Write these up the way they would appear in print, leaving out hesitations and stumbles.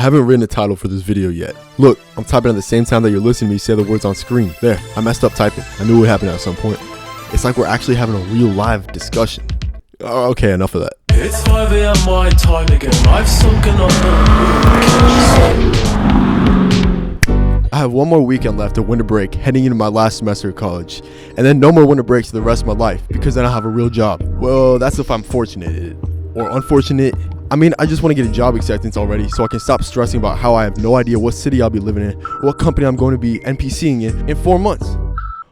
haven't written a title for this video yet. Look, I'm typing at the same time that you're listening to me say the words on screen. There, I messed up typing. I knew it would happen at some point. It's like we're actually having a real live discussion. Okay, enough of that. It's 5 AM my time again. I've sunken on I have one more weekend left of winter break heading into my last semester of college. And then no more winter breaks for the rest of my life because then I'll have a real job. Well, that's if I'm fortunate. Or unfortunate. I mean, I just want to get a job acceptance already so I can stop stressing about how I have no idea what city I'll be living in or what company I'm going to be NPCing in 4 months.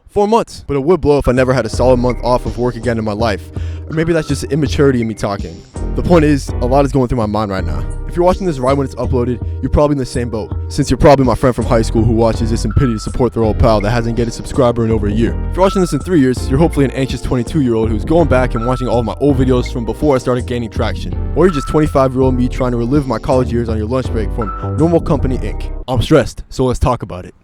4 months. But it would blow if I never had a solid month off of work again in my life. Or maybe that's just immaturity in me talking. The point is, a lot is going through my mind right now. If you're watching this right when it's uploaded, you're probably in the same boat, since you're probably my friend from high school who watches this in pity to support their old pal that hasn't get a subscriber in over a year. If you're watching this in 3 years, you're hopefully an anxious 22-year-old who's going back and watching all of my old videos from before I started gaining traction. Or you're just 25-year-old me trying to relive my college years on your lunch break from Normal Company Inc. I'm stressed, so let's talk about it.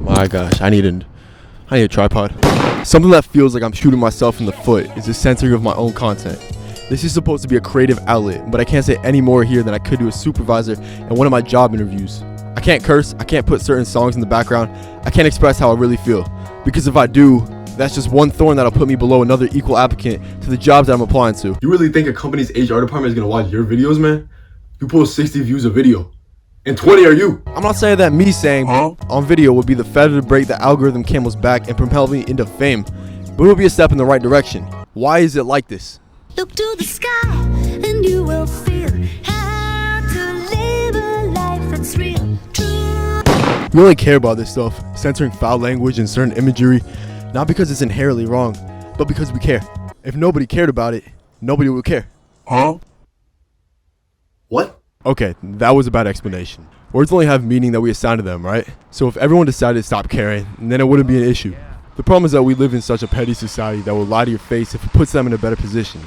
My gosh, I need a tripod. Something that feels like I'm shooting myself in the foot is the censoring of my own content. This is supposed to be a creative outlet, but I can't say any more here than I could to a supervisor in one of my job interviews. I can't curse, I can't put certain songs in the background, I can't express how I really feel. Because if I do, that's just one thorn that'll put me below another equal applicant to the jobs that I'm applying to. You really think a company's HR department is gonna watch your videos, man? You post 60 views a video. And 20 are you. I'm not saying that me saying on video would be the feather to break the algorithm camel's back and propel me into fame, but it will be a step in the right direction. Why is it like this? Look to the sky and you will feel how to live a life that's real, true. We only care about this stuff, censoring foul language and certain imagery, not because it's inherently wrong, but because we care. If nobody cared about it, nobody would care. What? Okay, that was a bad explanation. Words only have meaning that we assign to them, right? So if everyone decided to stop caring, then it wouldn't be an issue. The problem is that we live in such a petty society that will lie to your face if it puts them in a better position.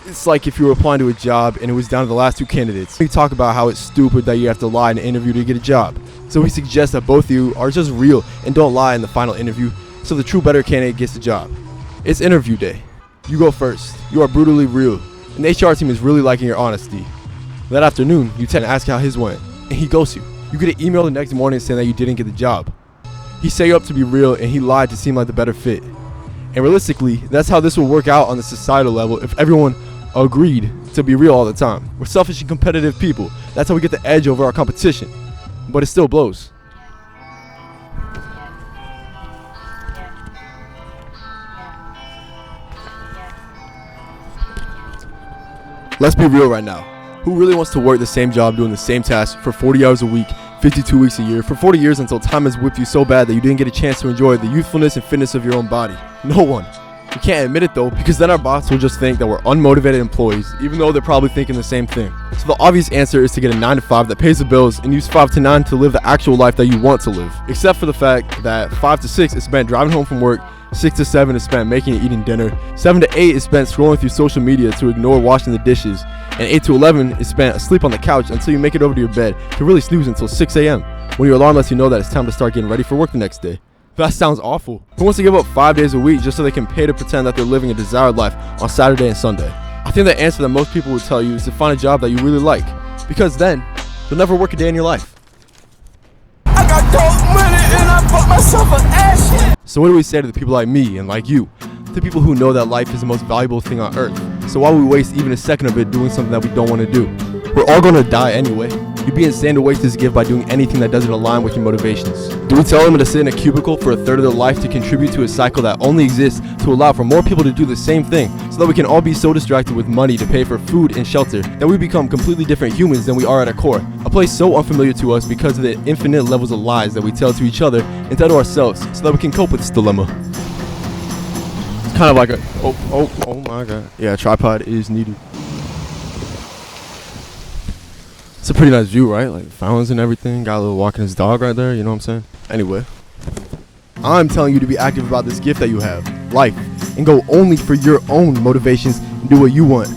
It's like if you were applying to a job and it was down to the last 2 candidates. We talk about how it's stupid that you have to lie in an interview to get a job. So we suggest that both of you are just real and don't lie in the final interview so the true better candidate gets the job. It's interview day. You go first. You are brutally real. And the HR team is really liking your honesty. That afternoon, you tend to ask how his went, and he ghosts you. You get an email the next morning saying that you didn't get the job. He set you up to be real, and he lied to seem like the better fit. And realistically, that's how this will work out on the societal level if everyone agreed to be real all the time. We're selfish and competitive people. That's how we get the edge over our competition. But it still blows. Let's be real right now. Who really wants to work the same job doing the same task for 40 hours a week, 52 weeks a year, for 40 years until time has whipped you so bad that you didn't get a chance to enjoy the youthfulness and fitness of your own body? No one. We can't admit it though, because then our boss will just think that we're unmotivated employees, even though they're probably thinking the same thing. So the obvious answer is to get a 9 to 5 that pays the bills and use 5 to 9 to live the actual life that you want to live. Except for the fact that 5 to 6 is spent driving home from work, 6 to 7 is spent making and eating dinner, 7 to 8 is spent scrolling through social media to ignore washing the dishes, and 8 to 11 is spent asleep on the couch until you make it over to your bed to really snooze until 6 a.m. when your alarm lets you know that it's time to start getting ready for work the next day. That sounds awful. Who wants to give up 5 days a week just so they can pay to pretend that they're living a desired life on Saturday and Sunday? I think the answer that most people would tell you is to find a job that you really like, because then you'll never work a day in your life. I got dope money and I bought myself an ass. So what do we say to the people like me and like you? The people who know that life is the most valuable thing on earth. So why would we waste even a second of it doing something that we don't want to do? We're all going to die anyway. You'd be insane to waste this gift by doing anything that doesn't align with your motivations. Do we tell them to sit in a cubicle for a third of their life to contribute to a cycle that only exists to allow for more people to do the same thing so that we can all be so distracted with money to pay for food and shelter that we become completely different humans than we are at our core? A place so unfamiliar to us because of the infinite levels of lies that we tell to each other and tell to ourselves so that we can cope with this dilemma. It's kind of like a, oh my god. Yeah, a tripod is needed. It's a pretty nice view, right? Like fountains and everything. Got a little walking his dog right there, you know what I'm saying? Anyway, I'm telling you to be active about this gift that you have, life, and go only for your own motivations and do what you want.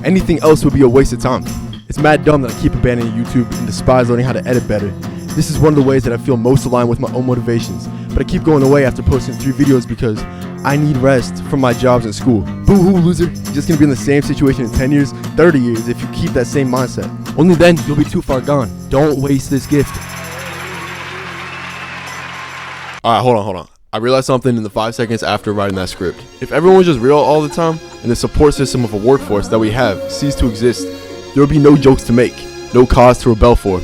Anything else would be a waste of time. It's mad dumb that I keep abandoning YouTube and despise learning how to edit better. This is one of the ways that I feel most aligned with my own motivations, but I keep going away after posting 3 videos because I need rest from my jobs and school. Boo-hoo, loser. You're just gonna be in the same situation in 10 years, 30 years if you keep that same mindset. Only then you'll be too far gone. Don't waste this gift. Alright, hold on. I realized something in the 5 seconds after writing that script. If everyone was just real all the time, and the support system of a workforce that we have ceased to exist, there would be no jokes to make, no cause to rebel for,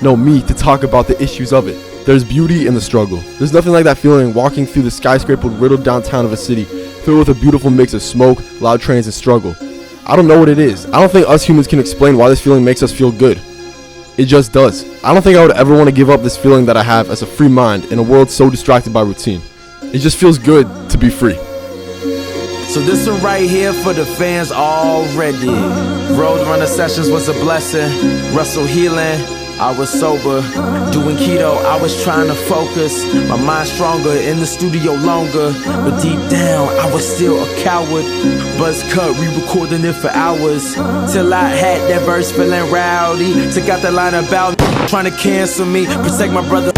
no me to talk about the issues of it. There's beauty in the struggle. There's nothing like that feeling walking through the skyscraper riddled downtown of a city filled with a beautiful mix of smoke, loud trains, and struggle. I don't know what it is. I don't think us humans can explain why this feeling makes us feel good. It just does. I don't think I would ever want to give up this feeling that I have as a free mind in a world so distracted by routine. It just feels good to be free. So this one right here for the fans already. Roadrunner sessions was a blessing. Russell healing, I was sober. Doing keto, I was trying to focus. My mind stronger, in the studio longer. But deep down, I was still a coward. Buzz cut, re-recording it for hours. Till I had that verse feeling rowdy. Took out the line about trying to cancel me. Protect my brother.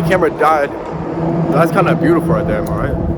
Camera died. That's kind of beautiful right there, am I right?